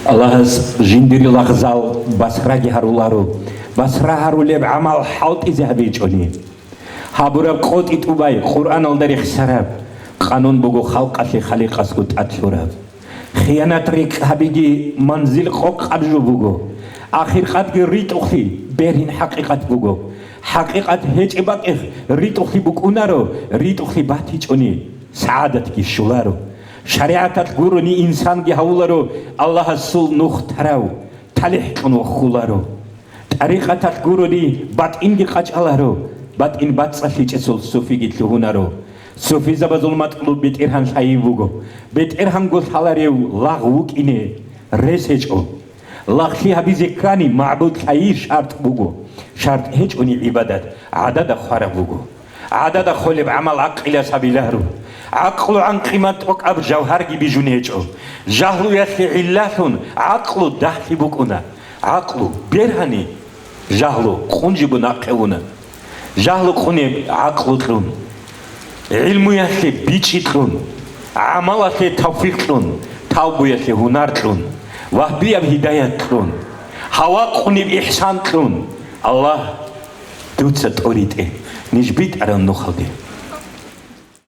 Allah's jindiri lagzal basragi harularo basra haruleb amal haltize habichoni haburab qoti tubay Qur'an aldari xsarab qanun bugu khalqasi khaliqas gut atshurab khiyanat rik habigi manzil qoq qabju bugu akhir qadgi rituxi berin haqiqat bugu haqiqat hechibaqi rituxi bukunaro rituxi batichoni saadat ki shularo Shariatat guru ni insan gi hawlaro Allah sul nuh tarau talih qunu khularo tariqatat guru ni bat ingi qachalaro bat in bat sahichesul sufi gi tuhunaro sufi zabazulmat qlub bit irhan shaybugo bit irhan gol halarew laguk ine resecho laghi habize krani ma'bud shay shart bugo shart hechuni ibadat adada kharabugo adada khulib amal aqila sabilaro عقل عن قيمة أب جوهر بيجونيجو جهلو يخي علاتون عقل دحي بكونا عقل بيرهني جهلو خونجي بناقونا جهلو خوني عقل تلون علم يخي بيشي تلون عمل يخي توفيق تلون توبو يخي هنار تلون وهبية بهداية تلون هوا خوني بإحسان تلون الله دوتسة توريد نجبيت أرى النخل